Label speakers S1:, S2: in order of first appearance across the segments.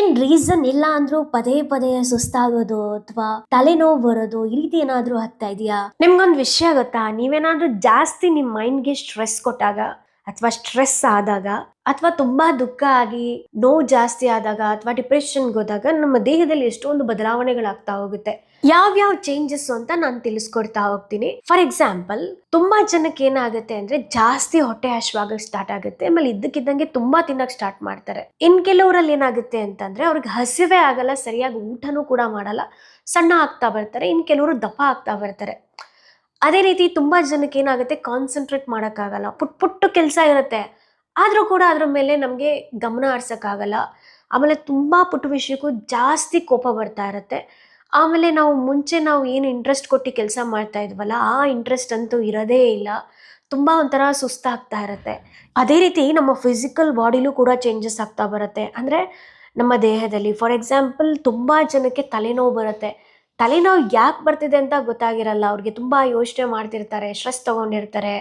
S1: ಏನ್ ರೀಸನ್ ಇಲ್ಲ ಅಂದ್ರೂ ಪದೇ ಪದೇ ಸುಸ್ತಾಗೋದು ಅಥವಾ ತಲೆನೋವು ಬರೋದು ಈ ರೀತಿ ಏನಾದ್ರೂ ಆಗ್ತಾ ಇದೆಯಾ? ನಿಮ್ಗೊಂದು ವಿಷಯ ಗೊತ್ತಾ, ನೀವೇನಾದ್ರೂ ಜಾಸ್ತಿ ನಿಮ್ ಮೈಂಡ್ಗೆ ಸ್ಟ್ರೆಸ್ ಕೊಟ್ಟಾಗ ಅಥವಾ ಸ್ಟ್ರೆಸ್ ಆದಾಗ ಅಥವಾ ತುಂಬಾ ದುಃಖ ಆಗಿ ನೋವು ಜಾಸ್ತಿ ಆದಾಗ ಅಥವಾ ಡಿಪ್ರೆಷನ್ಗೆ ಹೋದಾಗ ನಮ್ಮ ದೇಹದಲ್ಲಿ ಎಷ್ಟೊಂದು ಬದಲಾವಣೆಗಳಾಗ್ತಾ ಹೋಗುತ್ತೆ. ಯಾವ್ಯಾವ ಚೇಂಜಸ್ ಅಂತ ನಾನು ತಿಳಿಸ್ಕೊಡ್ತಾ ಹೋಗ್ತೀನಿ. ಫಾರ್ ಎಕ್ಸಾಂಪಲ್, ತುಂಬಾ ಜನಕ್ಕೆ ಏನಾಗುತ್ತೆ ಅಂದ್ರೆ ಜಾಸ್ತಿ ಹೊಟ್ಟೆ ಹಶ್ವಾಗಕ್ಕೆ ಸ್ಟಾರ್ಟ್ ಆಗುತ್ತೆ, ಆಮೇಲೆ ಇದ್ದಕ್ಕಿದ್ದಂಗೆ ತುಂಬಾ ತಿನ್ನಕ್ ಸ್ಟಾರ್ಟ್ ಮಾಡ್ತಾರೆ. ಇನ್ ಕೆಲವರಲ್ಲಿ ಏನಾಗುತ್ತೆ ಅಂತಂದ್ರೆ ಅವ್ರಿಗೆ ಹಸಿವೆ ಆಗಲ್ಲ, ಸರಿಯಾಗಿ ಊಟನೂ ಕೂಡ ಮಾಡಲ್ಲ, ಸಣ್ಣ ಆಗ್ತಾ ಬರ್ತಾರೆ. ಇನ್ ಕೆಲವರು ದಪ್ಪ ಆಗ್ತಾ ಬರ್ತಾರೆ. ಅದೇ ರೀತಿ ತುಂಬಾ ಜನಕ್ಕೆ ಏನಾಗುತ್ತೆ, ಕಾನ್ಸಂಟ್ರೇಟ್ ಮಾಡೋಕ್ಕಾಗಲ್ಲ. ಪುಟ್ಟು ಕೆಲಸ ಇರುತ್ತೆ, ಆದರೂ ಕೂಡ ಅದ್ರ ಮೇಲೆ ನಮಗೆ ಗಮನ ಹರಿಸೋಕ್ಕಾಗಲ್ಲ. ಆಮೇಲೆ ತುಂಬಾ ಪುಟ್ಟ ವಿಷಯಕ್ಕೂ ಜಾಸ್ತಿ ಕೋಪ ಬರ್ತಾ ಇರುತ್ತೆ. ಆಮೇಲೆ ನಾವು ಏನು ಇಂಟ್ರೆಸ್ಟ್ ಕೊಟ್ಟು ಕೆಲಸ ಮಾಡ್ತಾ ಇದ್ವಲ್ಲ, ಆ ಇಂಟ್ರೆಸ್ಟ್ ಅಂತೂ ಇರೋದೇ ಇಲ್ಲ. ತುಂಬ ಒಂಥರ ಸುಸ್ತಾಗ್ತಾ ಇರುತ್ತೆ. ಅದೇ ರೀತಿ ನಮ್ಮ ಫಿಸಿಕಲ್ ಬಾಡಿಲೂ ಕೂಡ ಚೇಂಜಸ್ ಆಗ್ತಾ ಬರುತ್ತೆ. ಅಂದರೆ ನಮ್ಮ ದೇಹದಲ್ಲಿ ಫಾರ್ ಎಕ್ಸಾಂಪಲ್ ತುಂಬ ಜನಕ್ಕೆ ತಲೆನೋವು ಬರುತ್ತೆ. ತಲೆನೋವು ಯಾಕೆ ಬರ್ತಿದೆ ಅಂತ ಗೊತ್ತಾಗಿರಲ್ಲ ಅವ್ರಿಗೆ. ತುಂಬ ಯೋಚನೆ ಮಾಡ್ತಿರ್ತಾರೆ, ಸ್ಟ್ರೆಸ್ ತೊಗೊಂಡಿರ್ತಾರೆ,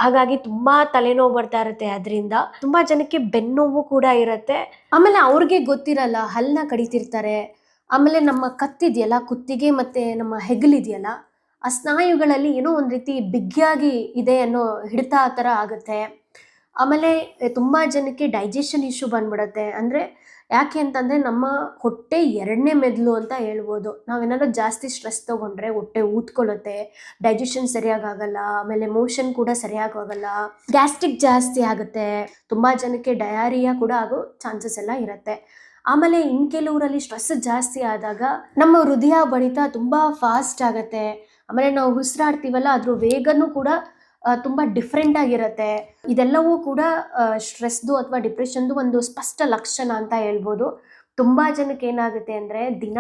S1: ಹಾಗಾಗಿ ತುಂಬ ತಲೆನೋವು ಬರ್ತಾ ಇರುತ್ತೆ. ಅದರಿಂದ ತುಂಬ ಜನಕ್ಕೆ ಬೆನ್ನೋವು ಕೂಡ ಇರುತ್ತೆ. ಆಮೇಲೆ ಅವ್ರಿಗೆ ಗೊತ್ತಿರಲ್ಲ, ಹಲ್ಲನ್ನ ಕಡಿತಿರ್ತಾರೆ. ಆಮೇಲೆ ನಮ್ಮ ಕತ್ತಿದೆಯಲ್ಲ, ಕುತ್ತಿಗೆ ಮತ್ತು ನಮ್ಮ ಹೆಗಲಿದೆಯಲ್ಲ, ಆ ಸ್ನಾಯುಗಳಲ್ಲಿ ಏನೋ ಒಂದು ರೀತಿ ಬಿಗಿಯಾಗಿ ಇದೆ ಅನ್ನೋ ಹಿಡಿತ ಆ ಥರ ಆಗುತ್ತೆ. ಆಮೇಲೆ ತುಂಬ ಜನಕ್ಕೆ ಡೈಜೆಷನ್ ಇಶ್ಯೂ ಬಂದ್ಬಿಡುತ್ತೆ. ಅಂದರೆ ಯಾಕೆ ಅಂತಂದರೆ ನಮ್ಮ ಹೊಟ್ಟೆ ಎರಡನೇ ಮೆದುಳು ಅಂತ ಹೇಳ್ಬೋದು. ನಾವೇನಾದ್ರೂ ಜಾಸ್ತಿ ಸ್ಟ್ರೆಸ್ ತೊಗೊಂಡ್ರೆ ಹೊಟ್ಟೆ ಊದ್ಕೊಳ್ಳುತ್ತೆ, ಡೈಜೆಷನ್ ಸರಿಯಾಗಿ ಆಗಲ್ಲ, ಆಮೇಲೆ ಮೋಷನ್ ಕೂಡ ಸರಿಯಾಗಿ ಆಗಲ್ಲ, ಗ್ಯಾಸ್ಟ್ರಿಕ್ ಜಾಸ್ತಿ ಆಗುತ್ತೆ, ತುಂಬ ಜನಕ್ಕೆ ಡಯಾರಿಯಾ ಕೂಡ ಆಗೋ ಚಾನ್ಸಸ್ ಎಲ್ಲ ಇರುತ್ತೆ. ಆಮೇಲೆ ಇನ್ ಕೆಲವರಲ್ಲಿ ಸ್ಟ್ರೆಸ್ ಜಾಸ್ತಿ ಆದಾಗ ನಮ್ಮ ಹೃದಯ ಬಡಿತ ತುಂಬ ಫಾಸ್ಟ್ ಆಗುತ್ತೆ. ಆಮೇಲೆ ನಾವು ಉಸಿರಾಡ್ತೀವಲ್ಲ, ಅದ್ರ ವೇಗನೂ ಕೂಡ ತುಂಬ ಡಿಫ್ರೆಂಟ್ ಆಗಿರುತ್ತೆ. ಇದೆಲ್ಲವೂ ಕೂಡ ಸ್ಟ್ರೆಸ್ದು ಅಥವಾ ಡಿಪ್ರೆಷನ್ದು ಒಂದು ಸ್ಪಷ್ಟ ಲಕ್ಷಣ ಅಂತ ಹೇಳ್ಬೋದು. ತುಂಬ ಜನಕ್ಕೆ ಏನಾಗುತ್ತೆ ಅಂದರೆ, ದಿನ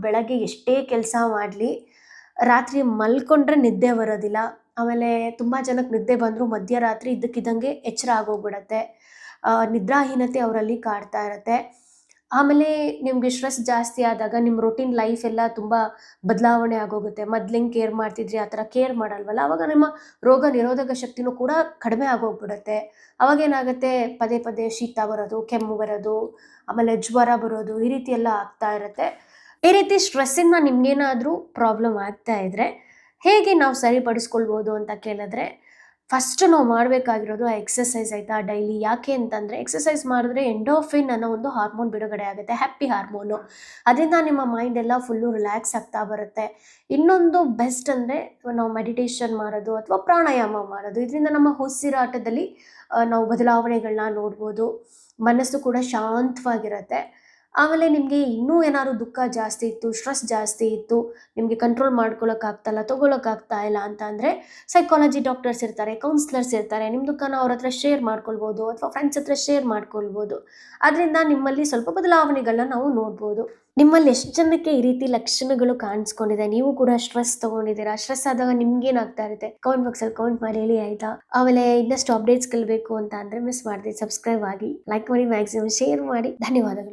S1: ಬೆಳಗ್ಗೆ ಎಷ್ಟೇ ಕೆಲಸ ಮಾಡಲಿ, ರಾತ್ರಿ ಮಲ್ಕೊಂಡ್ರೆ ನಿದ್ದೆ ಬರೋದಿಲ್ಲ. ಆಮೇಲೆ ತುಂಬ ಜನಕ್ಕೆ ನಿದ್ದೆ ಬಂದರೂ ಮಧ್ಯರಾತ್ರಿ ಇದ್ದಕ್ಕಿದ್ದಂಗೆ ಎಚ್ಚರ ಆಗೋಗ್ಬಿಡತ್ತೆ. ನಿದ್ರಾಹೀನತೆ ಅವರಲ್ಲಿ ಕಾಡ್ತಾ ಇರುತ್ತೆ. ಆಮೇಲೆ ನಿಮಗೆ ಸ್ಟ್ರೆಸ್ ಜಾಸ್ತಿ ಆದಾಗ ನಿಮ್ಮ ರೊಟೀನ್ ಲೈಫ್ ಎಲ್ಲ ತುಂಬ ಬದಲಾವಣೆ ಆಗೋಗುತ್ತೆ. ಮೊದ್ಲಿಂಗೆ ಕೇರ್ ಮಾಡ್ತಿದ್ರಿ, ಆ ಥರ ಕೇರ್ ಮಾಡಲ್ವಲ್ಲ, ಆವಾಗ ನಿಮ್ಮ ರೋಗ ನಿರೋಧಕ ಶಕ್ತಿನೂ ಕೂಡ ಕಡಿಮೆ ಆಗೋಗ್ಬಿಡುತ್ತೆ. ಅವಾಗೇನಾಗುತ್ತೆ, ಪದೇ ಪದೇ ಶೀತ ಬರೋದು, ಕೆಮ್ಮು ಬರೋದು, ಆಮೇಲೆ ಜ್ವರ ಬರೋದು, ಈ ರೀತಿ ಎಲ್ಲ ಆಗ್ತಾ ಇರುತ್ತೆ. ಈ ರೀತಿ ಸ್ಟ್ರೆಸ್ಸಿಂದ ನಿಮ್ಗೇನಾದರೂ ಪ್ರಾಬ್ಲಮ್ ಆಗ್ತಾ ಇದ್ದರೆ ಹೇಗೆ ನಾವು ಸರಿಪಡಿಸ್ಕೊಳ್ಬೋದು ಅಂತ ಕೇಳಿದ್ರೆ, ಫಸ್ಟ್ ನಾವು ಮಾಡಬೇಕಾಗಿರೋದು ಎಕ್ಸಸೈಸ್ ಆಯಿತಾ, ಡೈಲಿ. ಯಾಕೆ ಅಂತಂದರೆ ಎಕ್ಸಸೈಸ್ ಮಾಡಿದ್ರೆ ಎಂಡೋಫಿನ್ ಅನ್ನೋ ಒಂದು ಹಾರ್ಮೋನ್ ಬಿಡುಗಡೆ ಆಗುತ್ತೆ, ಹ್ಯಾಪಿ ಹಾರ್ಮೋನು. ಅದರಿಂದ ನಿಮ್ಮ ಮೈಂಡ್ ಎಲ್ಲ ಫುಲ್ಲು ರಿಲ್ಯಾಕ್ಸ್ ಆಗ್ತಾ ಬರುತ್ತೆ. ಇನ್ನೊಂದು ಬೆಸ್ಟ್ ಅಂದರೆ ನಾವು ಮೆಡಿಟೇಷನ್ ಮಾಡೋದು ಅಥವಾ ಪ್ರಾಣಾಯಾಮ ಮಾಡೋದು. ಇದರಿಂದ ನಮ್ಮ ಉಸಿರಾಟದಲ್ಲಿ ನಾವು ಬದಲಾವಣೆಗಳನ್ನ ನೋಡ್ಬೋದು. ಮನಸ್ಸು ಕೂಡ ಶಾಂತವಾಗಿರುತ್ತೆ. ಆಮೇಲೆ ನಿಮಗೆ ಇನ್ನೂ ಏನಾದ್ರು ದುಃಖ ಜಾಸ್ತಿ ಇತ್ತು, ಸ್ಟ್ರೆಸ್ ಜಾಸ್ತಿ ಇತ್ತು, ನಿಮಗೆ ಕಂಟ್ರೋಲ್ ಮಾಡ್ಕೊಳ್ಳೋಕ್ಕಾಗ್ತಾಯಿಲ್ಲ, ತೊಗೊಳಕ್ಕಾಗ್ತಾ ಇಲ್ಲ ಅಂತ ಅಂದರೆ ಸೈಕಾಲಜಿ ಡಾಕ್ಟರ್ಸ್ ಇರ್ತಾರೆ, ಕೌನ್ಸ್ಲರ್ಸ್ ಇರ್ತಾರೆ. ನಿಮ್ಮ ದುಃಖನ ಅವ್ರ ಹತ್ರ ಶೇರ್ ಮಾಡ್ಕೊಳ್ಬೋದು ಅಥವಾ ಫ್ರೆಂಡ್ಸ್ ಹತ್ರ ಶೇರ್ ಮಾಡ್ಕೊಳ್ಬೋದು. ಅದರಿಂದ ನಿಮ್ಮಲ್ಲಿ ಸ್ವಲ್ಪ ಬದಲಾವಣೆಗಳನ್ನ ನಾವು ನೋಡ್ಬೋದು. ನಿಮ್ಮಲ್ಲಿ ಎಷ್ಟು ಜನಕ್ಕೆ ಈ ರೀತಿ ಲಕ್ಷಣಗಳು ಕಾಣಿಸ್ಕೊಂಡಿದೆ? ನೀವು ಕೂಡ ಸ್ಟ್ರೆಸ್ ತೊಗೊಂಡಿದ್ದೀರಾ? ಸ್ಟ್ರೆಸ್ ಆದಾಗ ನಿಮ್ಗೇನಾಗ್ತಾ ಇರುತ್ತೆ? ಕಮೆಂಟ್ ಬಾಕ್ಸಲ್ಲಿ ಕಮೆಂಟ್ ಮಾಡಿ ಹೇಳಿ, ಆಯಿತಾ? ಆಮೇಲೆ ಇನ್ನಷ್ಟು ಅಪ್ಡೇಟ್ಸ್ಗಳು ಬೇಕು ಅಂತ ಅಂದರೆ ಮಿಸ್ ಮಾಡಿದೆ, ಸಬ್ಸ್ಕ್ರೈಬ್ ಆಗಿ, ಲೈಕ್ ಮಾಡಿ, ಮ್ಯಾಕ್ಸಿಮಮ್ ಶೇರ್ ಮಾಡಿ. ಧನ್ಯವಾದಗಳು.